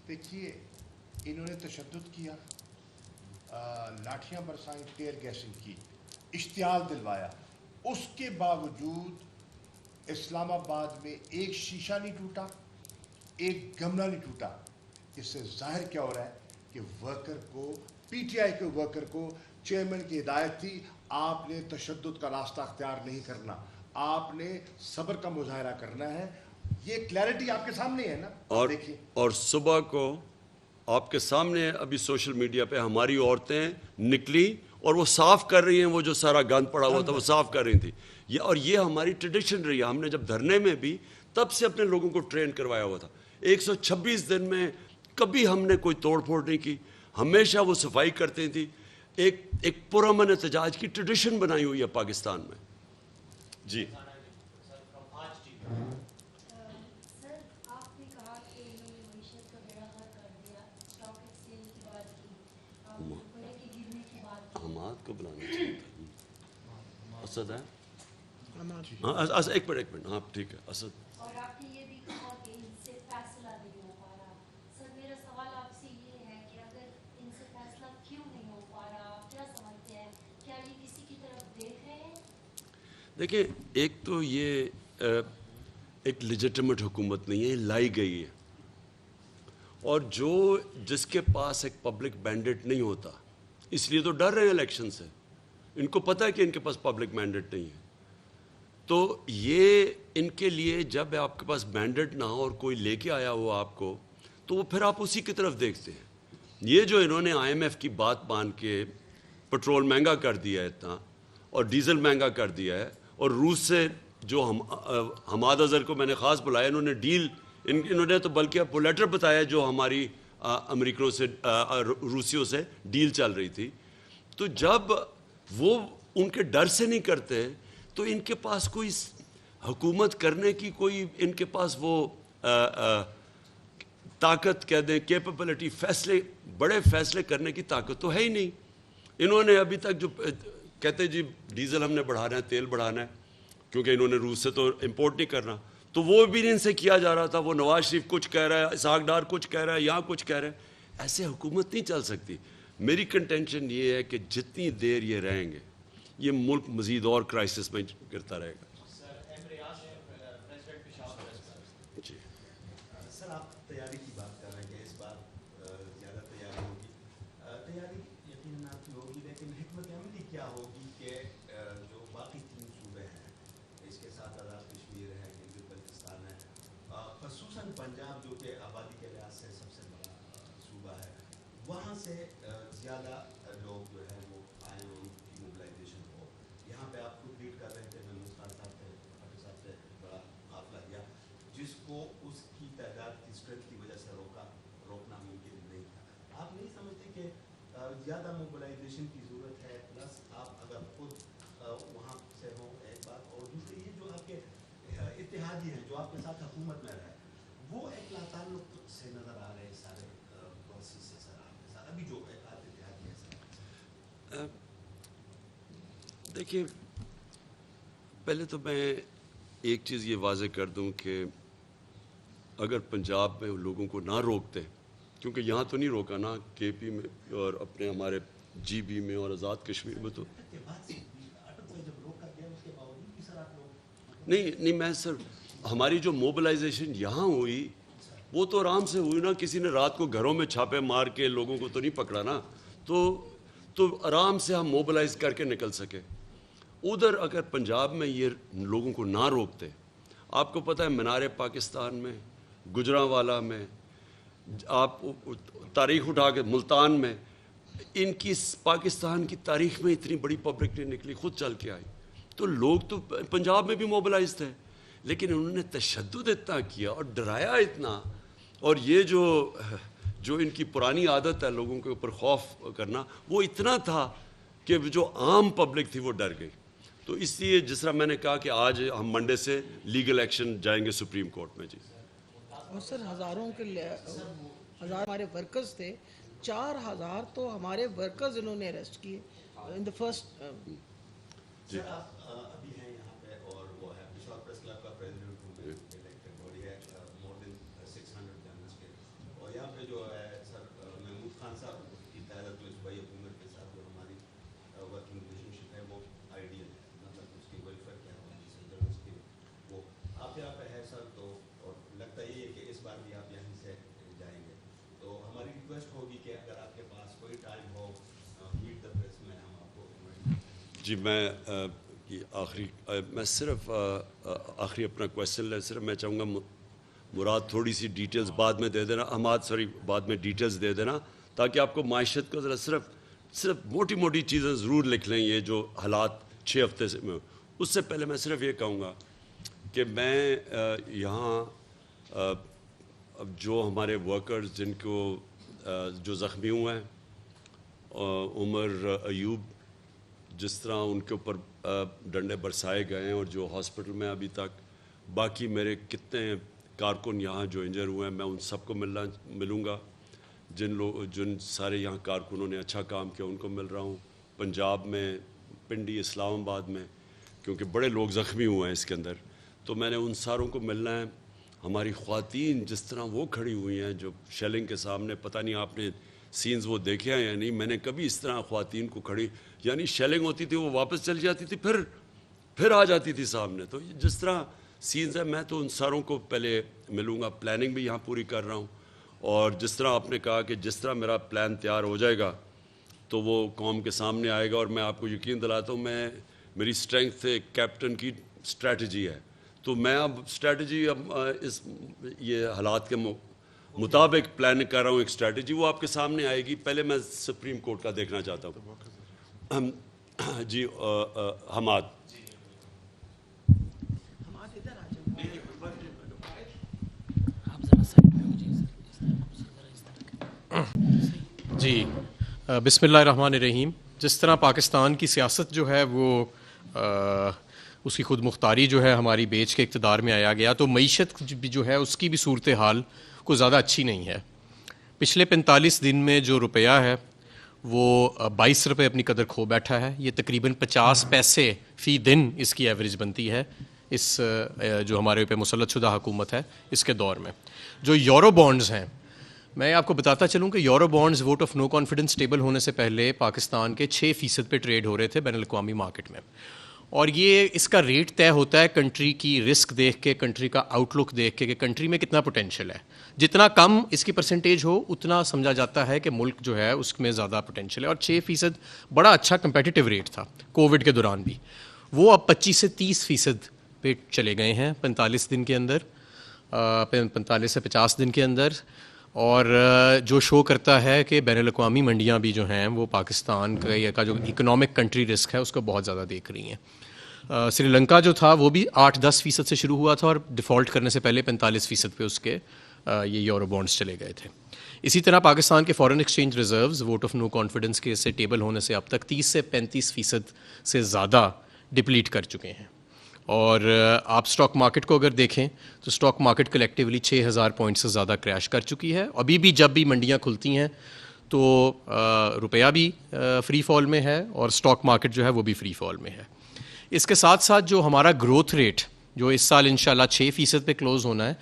دیکھیے انہوں نے تشدد کیا, لاٹھیاں برسائیں, ٹیئر گیسنگ کی, اشتعال دلوایا, اس کے باوجود اسلام آباد میں ایک شیشہ نہیں ٹوٹا, ایک گملہ نہیں ٹوٹا. اس سے ظاہر کیا ہو رہا ہے کہ ورکر کو, پی ٹی آئی کے ورکر کو چیئرمین کی ہدایت تھی, آپ نے تشدد کا راستہ اختیار نہیں کرنا, آپ نے صبر کا مظاہرہ کرنا ہے. یہ کلیئرٹی آپ کے سامنے ہے نا. اور صبح کو آپ کے سامنے ابھی سوشل میڈیا پہ ہماری عورتیں نکلی اور وہ صاف کر رہی ہیں, وہ جو سارا گند پڑا ہوا تھا وہ صاف کر رہی تھیں. اور یہ ہماری ٹریڈیشن رہی ہے. ہم نے جب دھرنے میں بھی تب سے اپنے لوگوں کو ٹرین کروایا ہوا تھا. 126 دن میں کبھی ہم نے کوئی توڑ پھوڑ نہیں کی, ہمیشہ وہ صفائی کرتی تھی. ایک پرامن احتجاج کی ٹریڈیشن بنائی ہوئی ہے پاکستان میں. جی حماد کو بلانا چاہتا ہے. اسد ہے, ہاں ایک منٹ, ہاں ٹھیک ہے. اسد, اور آپ نے یہ بھی کہا کہ ان سے فیصلہ نہیں ہو پا رہا. سر میرا سوال آپ سے یہ ہے کہ اگر ان سے فیصلہ کیوں نہیں ہو پا رہا, آپ کیا سمجھتے ہیں, کیا یہ کسی کی طرف دیکھ رہے ہیں؟ دیکھیں, ایک تو یہ ایک لیجیٹمیٹ حکومت نہیں ہے, لائی گئی ہے. اور جس کے پاس ایک پبلک مینڈیٹ نہیں ہوتا, اس لیے تو ڈر رہے ہیں الیکشن سے. ان کو پتہ ہے کہ ان کے پاس پبلک مینڈیٹ نہیں ہے. تو یہ ان کے لیے جب آپ کے پاس مینڈیٹ نہ ہو اور کوئی لے کے آیا ہو آپ کو, تو وہ پھر آپ اسی کی طرف دیکھتے ہیں. یہ جو انہوں نے آئی ایم ایف کی بات مان کے پٹرول مہنگا کر دیا ہے اتنا, اور ڈیزل مہنگا کر دیا ہے, اور روس سے جو حماد اظہر کو میں نے خاص بلایا, انہوں نے تو بلکہ اب لیٹر بتایا جو ہماری امریکنوں سے روسیوں سے ڈیل چل رہی تھی. تو جب وہ ان کے ڈر سے نہیں کرتے تو ان کے پاس کوئی حکومت کرنے کی کوئی ان کے پاس وہ طاقت کہہ دیں, کیپیبلٹی, بڑے فیصلے کرنے کی طاقت تو ہے ہی نہیں. انہوں نے ابھی تک جو کہتے جی ڈیزل ہم نے بڑھانا ہے, تیل بڑھانا ہے, کیونکہ انہوں نے روس سے تو امپورٹ نہیں کرنا, تو وہ بھی ان سے کیا جا رہا تھا. وہ نواز شریف کچھ کہہ رہا ہے, اسحاق ڈار کچھ کہہ رہا ہے, یہاں کچھ کہہ رہے ہیں. ایسے حکومت نہیں چل سکتی. میری کنٹینشن یہ ہے کہ جتنی دیر یہ رہیں گے یہ ملک مزید اور کرائسس میں گرتا رہے گا. جی سر, آپ تیاری کی بات کر رہے ہیں کہ اس بار زیادہ تیاری ہوگی. تیاری یقیناً آپ کی ہوگی, لیکن حکمت عملی کیا ہوگی کہ جو باقی 3 صوبے ہیں, اس کے ساتھ آزاد کشمیر ہے, گلگت بلتستان ہے, خصوصاً پنجاب جو کہ آبادی کے لحاظ سے سب سے بڑا صوبہ ہے, وہاں سے زیادہ لوگ جو ہے وہ آئے, ان کی موبلائزیشن ہو. یہاں پہ آپ خود لیڈ کر رہے تھے, میں مختار صاحب سے بڑا قافلہ گیا, جس کو اس کی تعداد کی اسٹرینتھ کی وجہ سے روکنا ممکن نہیں تھا. آپ نہیں سمجھتے کہ زیادہ موبلائزیشن کی ضرورت ہے, پلس آپ اگر خود وہاں سے ہوں, ایک بات, اور دوسری یہ جو آپ کے اتحادی ہیں جو آپ کے ساتھ حکومت میں رہے, وہ ایک لاتعلق سے نظر آ رہے ہیں سارے پروسیس سے. سر آپ کے ساتھ ابھی جو اتحادی ہیں سر, دیکھیے, پہلے تو میں ایک چیز یہ واضح کر دوں کہ اگر پنجاب میں لوگوں کو نہ روکتے, کیونکہ یہاں تو نہیں روکا نا, کے پی میں اور اپنے ہمارے جی بی میں اور آزاد کشمیر میں تو نہیں. میں سر, ہماری جو موبلائزیشن یہاں ہوئی وہ تو آرام سے ہوئی نا. کسی نے رات کو گھروں میں چھاپے مار کے لوگوں کو تو نہیں پکڑا نا, تو آرام سے ہم موبلائز کر کے نکل سکے. ادھر اگر پنجاب میں یہ لوگوں کو نہ روکتے, آپ کو پتہ ہے مینار پاکستان میں, گجرانوالہ میں, آپ تاریخ اٹھا کے ملتان میں ان کی پاکستان کی تاریخ میں اتنی بڑی پبلک نہیں نکلی, خود چل کے آئی. تو لوگ تو پنجاب میں بھی موبلائز تھے, لیکن انہوں نے تشدد اتنا کیا اور ڈرایا اتنا, اور یہ جو ان کی پرانی عادت ہے لوگوں کے اوپر خوف کرنا, وہ اتنا تھا کہ جو عام پبلک تھی وہ ڈر گئی. تو اس لیے جس طرح میں نے کہا کہ آج ہم منڈے سے لیگل ایکشن جائیں گے سپریم کورٹ میں. جی اور سر ہزاروں کے ہزار ہمارے ورکرز تھے, 4000 تو ہمارے ورکرز انہوں نے اریسٹ کیے ان دا فرسٹ. سر آپ ابھی ہیں یہاں پہ اور وہ ہے پشاور پریس کلب کا پریزیڈنٹ ہوں, الیکٹڈ باڈی ہے, مور دین 600 ممبرس کے. اور یہاں پہ جو ہے سر محمود خان صاحب کی قیادت میں صوبائی حکومت کے ساتھ جو ہماری ورکنگ ریلیشن شپ ہے وہ آئیڈیل ہے, مطلب اس کی ویلفیئر کے حوالے سے جو اس کی وہ آپ یہاں پہ ہے سر. تو اور لگتا یہ ہے کہ اس بار بھی آپ یہیں سے جائیں گے, تو ہماری ریکویسٹ ہوگی کہ اگر آپ کے پاس کوئی time who meet the press میں ہم آپ کو. جی میں صرف آخری اپنا کویشچن لے, صرف میں چاہوں گا مراد تھوڑی سی ڈیٹیلز بعد میں دے دینا, احمد بعد میں ڈیٹیلز دے دینا, تاکہ آپ کو معیشت کا ذرا صرف موٹی موٹی چیزیں ضرور لکھ لیں, یہ جو حالات 6 ہفتے سے میں. اس سے پہلے میں صرف یہ کہوں گا کہ میں یہاں اب جو ہمارے ورکرز جن کو جو زخمی ہوئے ہیں, عمر ایوب جس طرح ان کے اوپر ڈنڈے برسائے گئے ہیں, اور جو ہاسپٹل میں ابھی تک, باقی میرے کتنے کارکن یہاں جو انجر ہوئے ہیں, میں ان سب کو ملوں گا. جن سارے یہاں کارکنوں نے اچھا کام کیا ان کو مل رہا ہوں, پنجاب میں پنڈی, اسلام آباد میں, کیونکہ بڑے لوگ زخمی ہوئے ہیں اس کے اندر, تو میں نے ان ساروں کو ملنا ہے. ہماری خواتین جس طرح وہ کھڑی ہوئی ہیں جو شیلنگ کے سامنے, پتہ نہیں آپ نے سینز وہ دیکھے ہیں یا نہیں, میں نے کبھی اس طرح خواتین کو کھڑی, یعنی شیلنگ ہوتی تھی وہ واپس چلی جاتی تھی, پھر آ جاتی تھی سامنے. تو جس طرح سینز ہے, میں تو ان ساروں کو پہلے ملوں گا. پلاننگ بھی یہاں پوری کر رہا ہوں, اور جس طرح آپ نے کہا کہ جس طرح میرا پلان تیار ہو جائے گا تو وہ قوم کے سامنے آئے گا. اور میں آپ کو یقین دلاتا ہوں, میری اسٹرینتھ کیپٹن کی اسٹریٹجی ہے, تو میں اب اسٹریٹجی یہ حالات کے مطابق پلان کر رہا ہوں. ایک اسٹریٹجی وہ آپ کے سامنے آئے گی. پہلے میں سپریم کورٹ کا دیکھنا چاہتا ہوں. جی حماد ادھر آ جائیں. جی بسم اللہ الرحمن الرحیم. جس طرح پاکستان کی سیاست جو ہے وہ اس کی خود مختاری جو ہے ہماری بیچ کے اقتدار میں آیا گیا, تو معیشت جو ہے اس کی بھی صورتحال کو زیادہ اچھی نہیں ہے. پچھلے 45 دن میں جو روپیہ ہے وہ 22 روپے اپنی قدر کھو بیٹھا ہے. یہ تقریباً 50 پیسے فی دن اس کی ایوریج بنتی ہے اس جو ہمارے اوپر مسلط شدہ حکومت ہے اس کے دور میں. جو یورو بانڈز ہیں, میں آپ کو بتاتا چلوں کہ euro bonds vote of no confidence stable ہونے سے پہلے پاکستان کے 6% پہ ٹریڈ ہو رہے تھے بین الاقوامی مارکیٹ میں, اور یہ اس کا ریٹ طے ہوتا ہے کنٹری کی رسک دیکھ کے, کنٹری کا آؤٹ لک دیکھ کے کہ کنٹری میں کتنا پوٹینشیل ہے. جتنا کم اس کی پرسنٹیج ہو اتنا سمجھا جاتا ہے کہ ملک جو ہے اس میں زیادہ پوٹینشیل ہے. اور 6% بڑا اچھا کمپیٹیٹیو ریٹ تھا کووڈ کے دوران بھی. وہ اب 25 سے 30% پہ چلے گئے ہیں 45 دن کے اندر, 45 سے 50 دن کے اندر. اور جو شو کرتا ہے کہ بین الاقوامی منڈیاں بھی جو ہیں وہ پاکستان کا جو اکنامک کنٹری رسک ہے اس کو بہت زیادہ دیکھ رہی ہیں. سری لنکا جو تھا وہ بھی 8-10% سے شروع ہوا تھا, اور ڈیفالٹ کرنے سے پہلے 45% پہ اس کے یہ یورو بانڈز چلے گئے تھے. اسی طرح پاکستان کے foreign exchange reserves vote of no confidence کے سے ٹیبل ہونے سے اب تک 30 سے 35% سے زیادہ ڈپلیٹ کر چکے ہیں. اور آپ اسٹاک مارکیٹ کو اگر دیکھیں تو اسٹاک مارکیٹ کلیکٹیولی 6000 پوائنٹ سے زیادہ کریش کر چکی ہے. ابھی بھی جب بھی منڈیاں کھلتی ہیں تو روپیہ بھی فری فال میں ہے اور اسٹاک مارکیٹ جو ہے وہ بھی فری فال میں ہے. اس کے ساتھ ساتھ جو ہمارا گروتھ ریٹ جو اس سال انشاءاللہ 6% پہ کلوز ہونا ہے,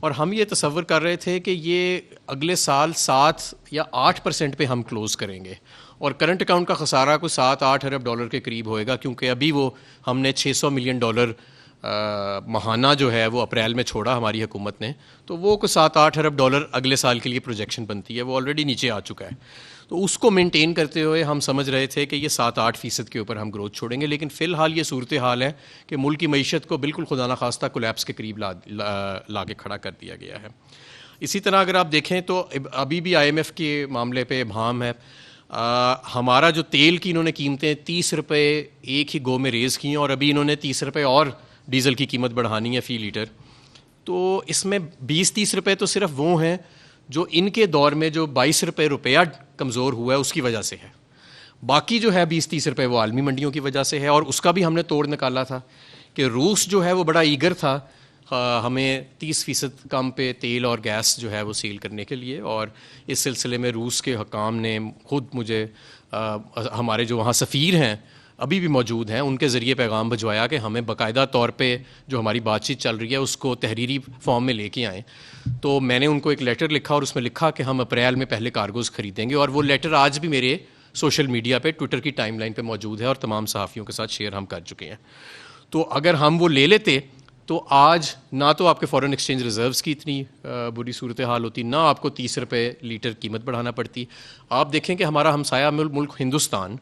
اور ہم یہ تصور کر رہے تھے کہ یہ اگلے سال 7 یا 8% پہ ہم کلوز کریں گے, اور کرنٹ اکاؤنٹ کا خسارہ کوئی 7-8 ارب ڈالر کے قریب ہوئے گا, کیونکہ ابھی وہ ہم نے $600 ملین ماہانہ جو ہے وہ اپریل میں چھوڑا ہماری حکومت نے, تو وہ کوئی 7-8 ارب ڈالر اگلے سال کے لیے پروجیکشن بنتی ہے. وہ آلریڈی نیچے آ چکا ہے, تو اس کو مینٹین کرتے ہوئے ہم سمجھ رہے تھے کہ یہ 7-8% کے اوپر ہم گروتھ چھوڑیں گے. لیکن فی الحال یہ صورتحال ہے کہ ملک کی معیشت کو بالکل خدا نخواستہ کولیپس کے قریب لا کے کھڑا کر دیا گیا ہے. اسی طرح اگر آپ دیکھیں تو ابھی بھی IMF کے معاملے پہ ابہام ہے. ہمارا جو تیل کی انہوں نے قیمتیں 30 روپے ایک ہی گو میں ریز کی ہیں اور ابھی انہوں نے 30 روپے اور ڈیزل کی قیمت بڑھانی ہے فی لیٹر. تو اس میں 20-30 روپے تو صرف وہ ہیں جو ان کے دور میں جو 22 روپے روپیہ کمزور ہوا ہے اس کی وجہ سے ہے. باقی جو ہے 20-30 روپے وہ عالمی منڈیوں کی وجہ سے ہے. اور اس کا بھی ہم نے توڑ نکالا تھا کہ روس جو ہے وہ بڑا ایگر تھا ہمیں 30% کم پہ تیل اور گیس جو ہے وہ سیل کرنے کے لیے. اور اس سلسلے میں روس کے حکام نے خود مجھے ہمارے جو وہاں سفیر ہیں ابھی بھی موجود ہیں ان کے ذریعے پیغام بھجوایا کہ ہمیں باقاعدہ طور پہ جو ہماری بات چیت چل رہی ہے اس کو تحریری فارم میں لے کے آئیں. تو میں نے ان کو ایک لیٹر لکھا اور اس میں لکھا کہ ہم اپریل میں پہلے کارگوز خریدیں گے. اور وہ لیٹر آج بھی میرے سوشل میڈیا پہ ٹویٹر کی ٹائم لائن پہ موجود ہے اور تمام صحافیوں کے ساتھ شیئر ہم کر چکے ہیں. تو اگر ہم وہ لے لیتے تو آج نہ تو آپ کے فارن ایکسچینج ریزروز کی اتنی بری صورتحال ہوتی, نہ آپ کو 30 روپے لیٹر قیمت بڑھانا پڑتی. آپ دیکھیں کہ ہمارا ہمسایہ ملک ہندوستان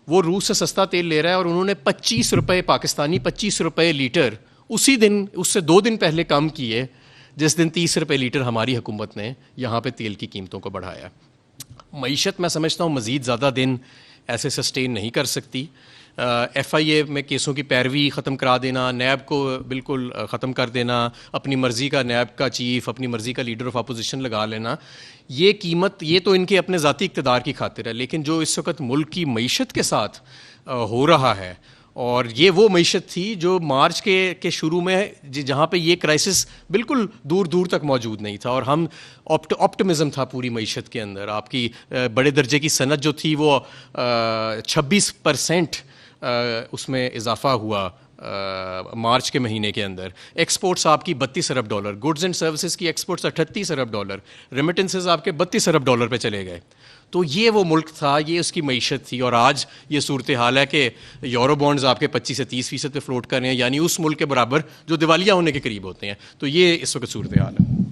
وہ روس سے سستا تیل لے رہا ہے اور انہوں نے 25 روپے پاکستانی 25 روپے لیٹر اسی دن اس سے 2 دن پہلے کم کیے جس دن 30 روپے لیٹر ہماری حکومت نے یہاں پہ تیل کی قیمتوں کو بڑھایا. معیشت میں سمجھتا ہوں مزید زیادہ دن ایسے سسٹین نہیں کر سکتی. ایف آئی اے میں کیسوں کی پیروی ختم کرا دینا, نیب کو بالکل ختم کر دینا, اپنی مرضی کا نیب کا چیف, اپنی مرضی کا لیڈر آف اپوزیشن لگا لینا, یہ قیمت یہ تو ان کے اپنے ذاتی اقتدار کی خاطر ہے. لیکن جو اس وقت ملک کی معیشت کے ساتھ ہو رہا ہے, اور یہ وہ معیشت تھی جو مارچ کے شروع میں جہاں پہ یہ کرائسس بالکل دور دور تک موجود نہیں تھا اور ہم آپٹمزم تھا پوری معیشت کے اندر. آپ کی بڑے درجے کی صنعت جو تھی وہ 26% اس میں اضافہ ہوا مارچ کے مہینے کے اندر. ایکسپورٹس آپ کی $32 ارب, گڈز اینڈ سروسز کی ایکسپورٹس $38 ارب, ریمیٹنسز آپ کے $32 ارب پہ چلے گئے. تو یہ وہ ملک تھا, یہ اس کی معیشت تھی. اور آج یہ صورتحال ہے کہ یورو بانڈز آپ کے 25 سے 30% پہ فلوٹ کر رہے ہیں, یعنی اس ملک کے برابر جو دیوالیہ ہونے کے قریب ہوتے ہیں. تو یہ اس وقت صورتحال ہے.